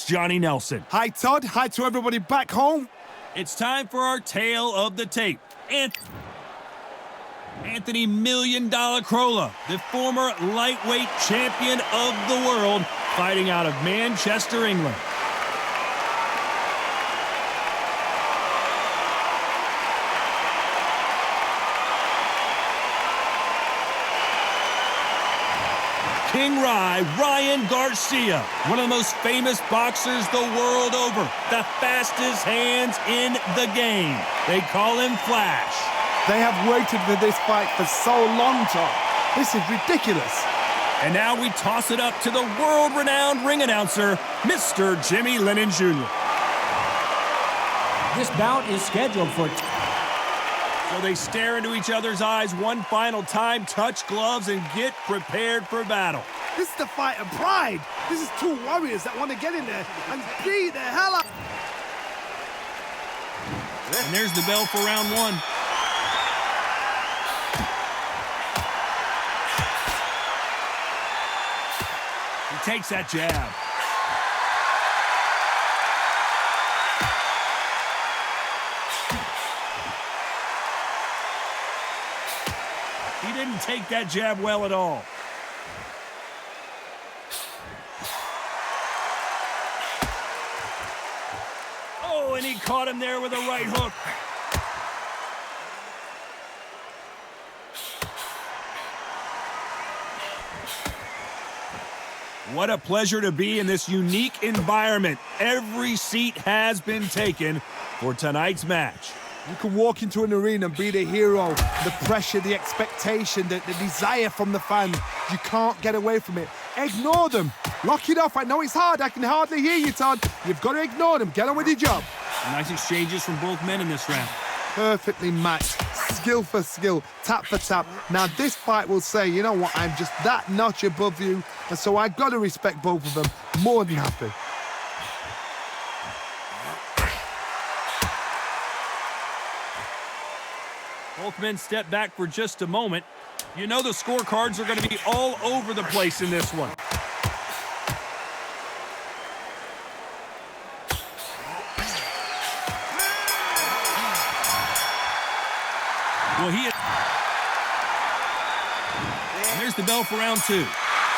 Johnny Nelson. Hi, Todd. Hi to everybody back home. It's time for our tale of the tape. Anthony $1 Million Crolla, the former lightweight champion of the world, fighting out of Manchester, England. King Ryan Garcia, one of the most famous boxers the world over, the fastest hands in the game. They call him Flash. They have waited for this fight for so long, Tom. This is ridiculous. And now we toss it up to the world-renowned ring announcer, Mr. Jimmy Lennon Jr. This bout is scheduled for... So they stare into each other's eyes one final time, touch gloves, and get prepared for battle. This is the fight of pride. This is two warriors that want to get in there and beat the hell out. And there's the bell for round one. He takes that jab. He didn't take that jab well at all. Oh, and he caught him there with a right hook. What a pleasure to be in this unique environment. Every seat has been taken for tonight's match. You can walk into an arena and be the hero. The pressure, the expectation, the desire from the fans. You can't get away from it. Ignore them. Lock it off. I know it's hard. I can hardly hear you, Todd. You've got to ignore them. Get on with your job. Nice exchanges from both men in this round. Perfectly matched. Skill for skill. Tap for tap. Now, this fight will say, you know what, I'm just that notch above you. And so I've got to respect both of them. More than happy. Both men step back for just a moment. You know the scorecards are going to be all over the place in this one. Well, and there's the bell for round two.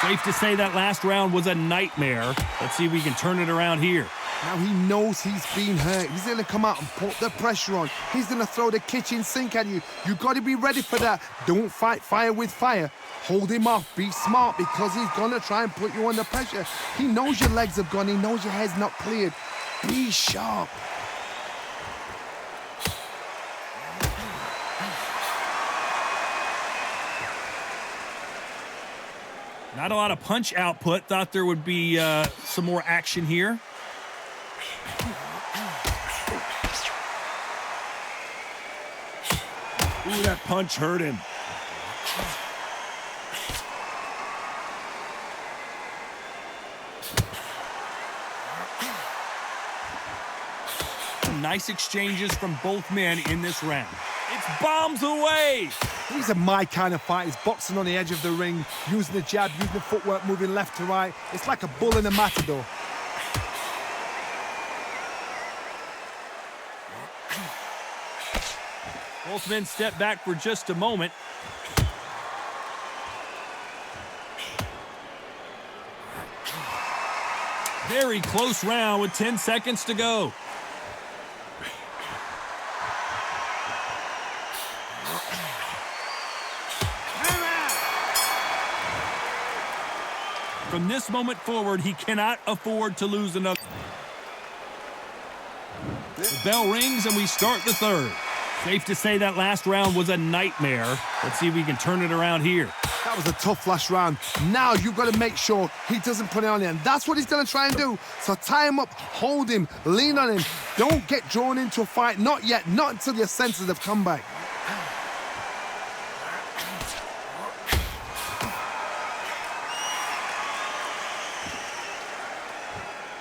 Safe to say that last round was a nightmare. Let's see if we can turn it around here. Now he knows he's been hurt. He's going to come out and put the pressure on. He's going to throw the kitchen sink at you. You've got to be ready for that. Don't fight fire with fire. Hold him off. Be smart because he's going to try and put you under pressure. He knows your legs have gone. He knows your head's not cleared. Be sharp. Not a lot of punch output. Thought there would be some more action here. Ooh, that punch hurt him. Nice exchanges from both men in this round. It's bombs away. These are my kind of fighters, boxing on the edge of the ring, using the jab, using the footwork, moving left to right. It's like a bull in a matador. Both men step back for just a moment. Very close round with 10 seconds to go. From this moment forward, he cannot afford to lose another. The bell rings and we start the third. Safe to say that last round was a nightmare. Let's see if we can turn it around here. That was a tough last round. Now you've got to make sure he doesn't put it on him. That's what he's going to try and do. So tie him up, hold him, lean on him. Don't get drawn into a fight. Not yet. Not until your senses have come back.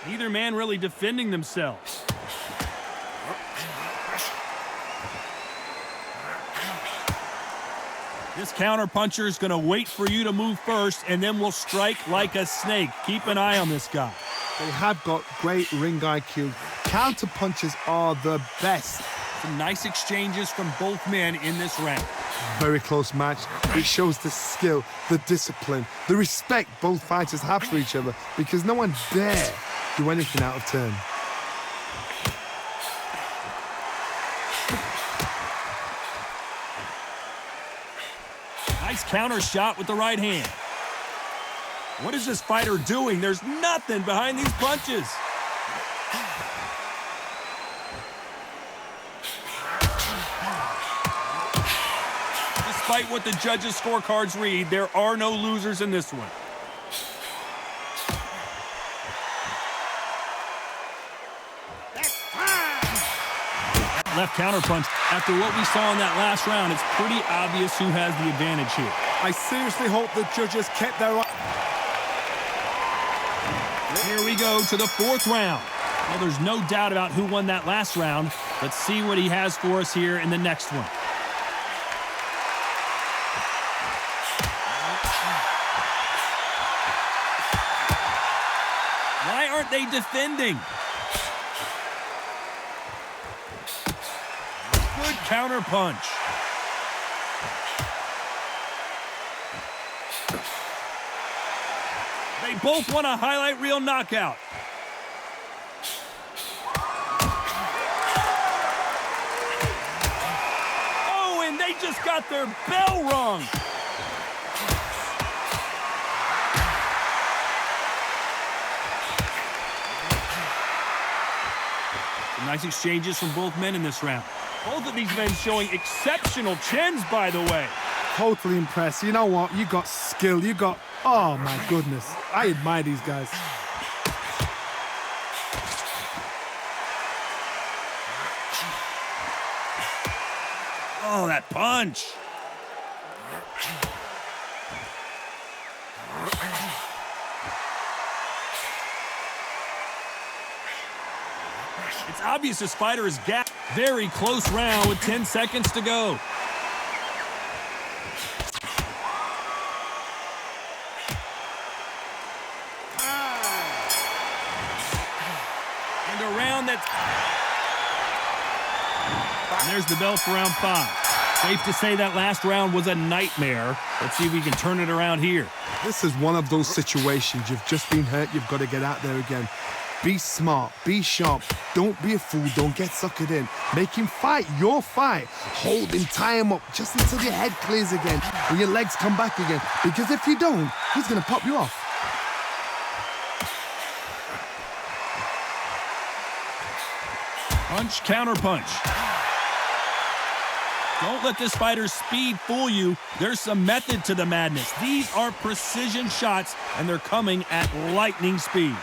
Neither man really defending themselves. This counterpuncher is going to wait for you to move first, and then will strike like a snake. Keep an eye on this guy. They have got great ring IQ. Counter punches are the best. Some nice exchanges from both men in this round. Very close match. It shows the skill, the discipline, the respect both fighters have for each other because no one dare do anything out of turn. Nice counter shot with the right hand. What is this fighter doing? There's nothing behind these punches. Despite what the judges' scorecards read, there are no losers in this one. Left counter punch. After what we saw in that last round, it's pretty obvious who has the advantage here. I seriously hope the judges kept their eye. Here we go to the fourth round. Well, there's no doubt about who won that last round. Let's see what he has for us here in the next one. Why aren't they defending? Good counter punch. They both want a highlight reel knockout. Oh, and they just got their bell rung. Some nice exchanges from both men in this round. Both of these men showing exceptional chins, by the way. Totally impressed. You know what? You got skill. You got... Oh, my goodness. I admire these guys. Oh, that punch. It's obvious this fighter is gapped. Very close round with 10 seconds to go. And a round that's... And there's the bell for round 5. Safe to say that last round was a nightmare. Let's see if we can turn it around here. This is one of those situations. You've just been hurt. You've got to get out there again. Be smart. Be sharp. Don't be a fool. Don't get suckered in. Make him fight your fight. Hold him. Tie him up just until your head clears again and your legs come back again. Because if you don't, he's going to pop you off. Punch, counter punch. Don't let this fighter's speed fool you. There's some method to the madness. These are precision shots, and they're coming at lightning speed.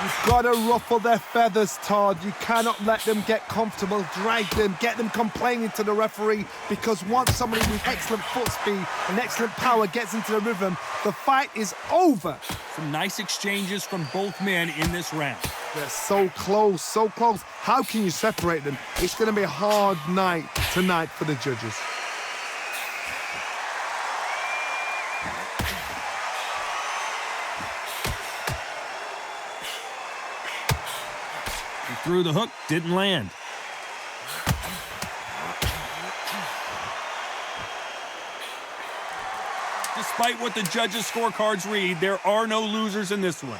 You've got to ruffle their feathers, Todd. You cannot let them get comfortable, drag them, get them complaining to the referee, because once somebody with excellent foot speed and excellent power gets into the rhythm, the fight is over. Some nice exchanges from both men in this round. They're so close, so close. How can you separate them? It's going to be a hard night tonight for the judges. He threw the hook, didn't land. Despite what the judges' scorecards read, there are no losers in this one.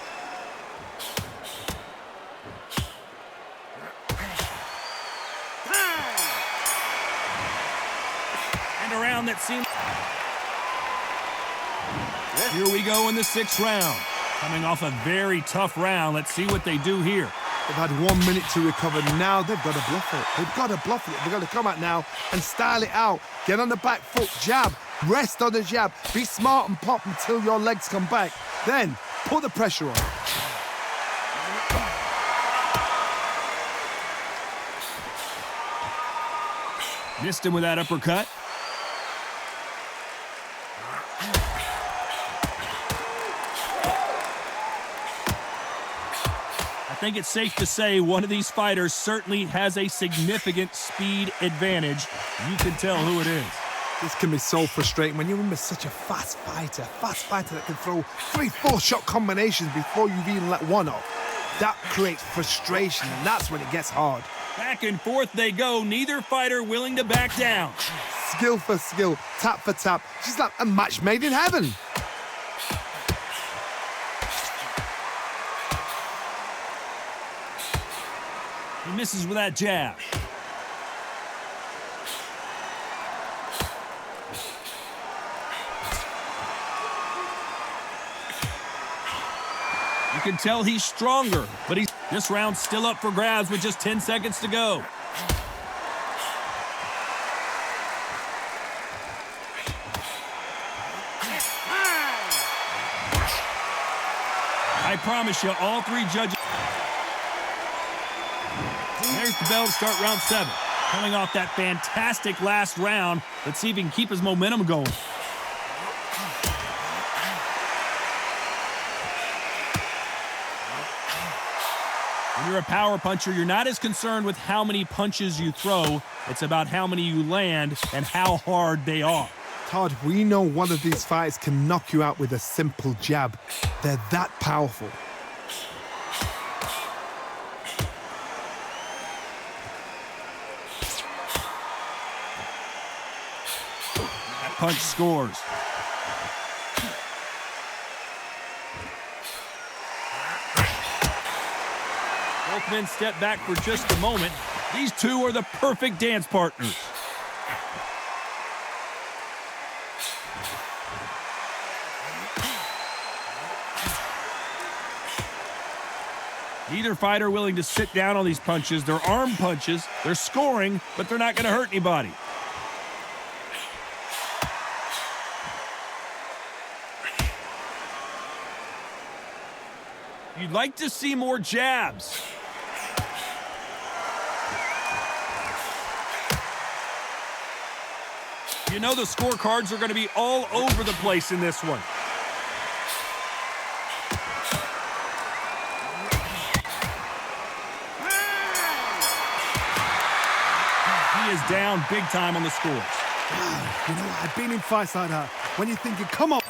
And a round that seems... Here we go in the 6th round. Coming off a very tough round. Let's see what they do here. They've had 1 minute to recover. Now they've got to bluff it. They've got to bluff it. They've got to come out now and style it out. Get on the back foot, jab, rest on the jab. Be smart and pop until your legs come back. Then put the pressure on. Missed him with that uppercut. I think it's safe to say one of these fighters certainly has a significant speed advantage. You can tell who it is. This can be so frustrating when you're in with such a fast fighter that can throw 3-4 shot combinations before you've even let one off. That creates frustration, and that's when it gets hard. Back and forth they go, neither fighter willing to back down. Skill for skill, tap for tap. She's like a match made in heaven. He misses with that jab. You can tell he's stronger, but this round's still up for grabs with just 10 seconds to go. I promise you, all three judges. There's the bell to start round 7. Coming off that fantastic last round, let's see if he can keep his momentum going. When you're a power puncher, you're not as concerned with how many punches you throw. It's about how many you land and how hard they are. Todd, we know one of these fighters can knock you out with a simple jab. They're that powerful. That punch scores. Both men step back for just a moment. These two are the perfect dance partners. Neither fighter willing to sit down on these punches. They're arm punches. They're scoring, but they're not going to hurt anybody. You'd like to see more jabs. You know the scorecards are going to be all over the place in this one. He is down big time on the scores. You know, I've been in fights like that when you're thinking, come on.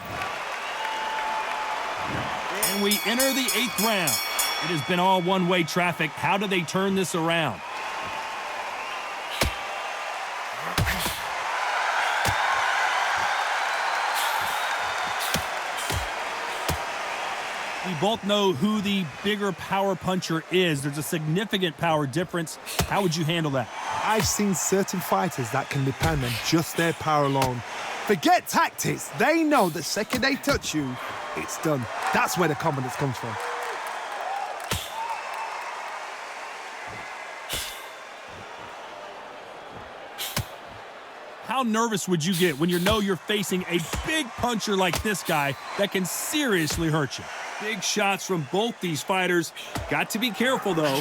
And we enter the 8th round. It has been all one-way traffic. How do they turn this around? We both know who the bigger power puncher is. There's a significant power difference. How would you handle that? I've seen certain fighters that can depend on just their power alone. Forget tactics. They know the second they touch you, it's done. That's where the confidence comes from. How nervous would you get when you know you're facing a big puncher like this guy that can seriously hurt you? Big shots from both these fighters. Got to be careful, though.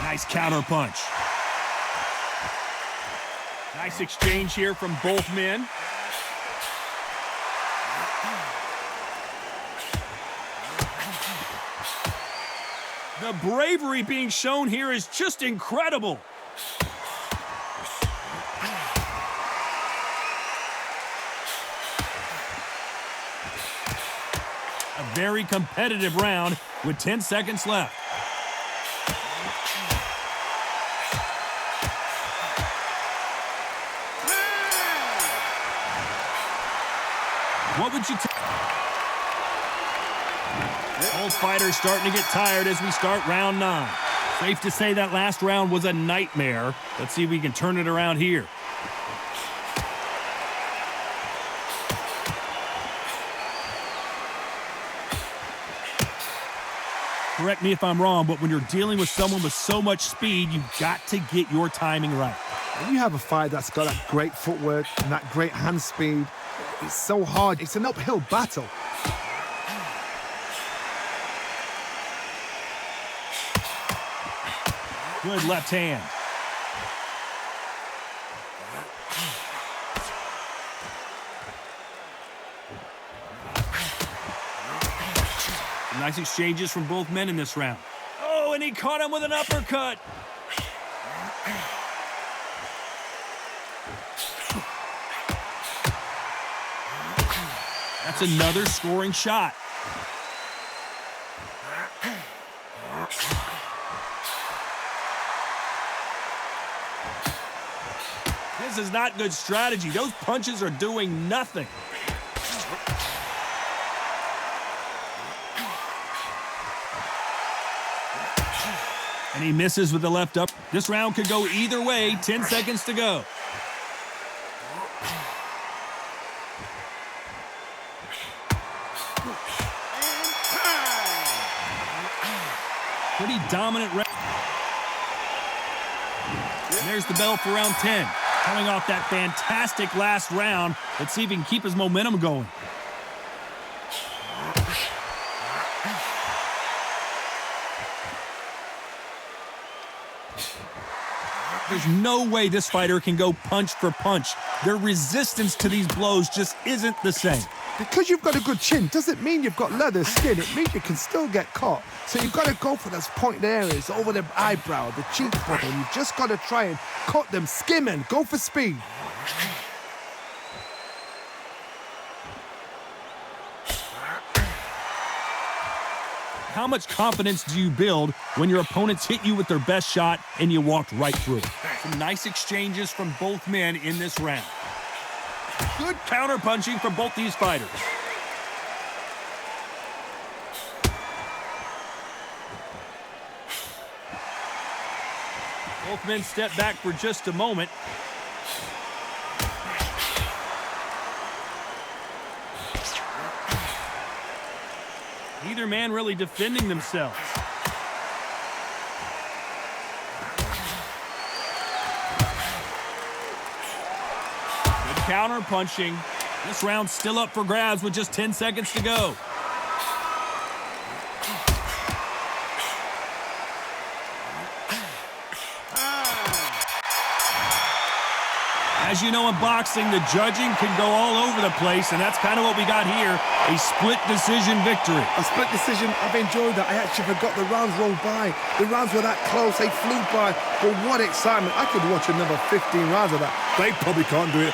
Nice counter punch. Nice exchange here from both men. The bravery being shown here is just incredible. A very competitive round with 10 seconds left. What would you tell? Both fighters starting to get tired as we start round 9. Safe to say that last round was a nightmare. Let's see if we can turn it around here. Correct me if I'm wrong, but when you're dealing with someone with so much speed, you've got to get your timing right. When you have a fight that's got that great footwork and that great hand speed, it's so hard. It's an uphill battle. Good left hand. Nice exchanges from both men in this round. Oh, and he caught him with an uppercut. That's another scoring shot. This is not good strategy. Those punches are doing nothing. And he misses with the left up. This round could go either way. 10 seconds to go. Pretty dominant round. And there's the bell for round 10. Coming off that fantastic last round. Let's see if he can keep his momentum going. There's no way this fighter can go punch for punch. Their resistance to these blows just isn't the same. Because you've got a good chin doesn't mean you've got leather skin. It means you can still get caught. So you've got to go for those pointed areas over the eyebrow, the cheekbone. You've just got to try and cut them, skim and go for speed. How much confidence do you build when your opponents hit you with their best shot and you walked right through? Some nice exchanges from both men in this round. Good counter-punching from both these fighters. Both men step back for just a moment. Neither man really defending themselves. Good counter punching. This round's still up for grabs with just 10 seconds to go. As you know, in boxing, the judging can go all over the place, and that's kind of what we got here, a split decision victory. A split decision, I've enjoyed that. I actually forgot the rounds rolled by. The rounds were that close, they flew by. But what excitement. I could watch another 15 rounds of that. They probably can't do it.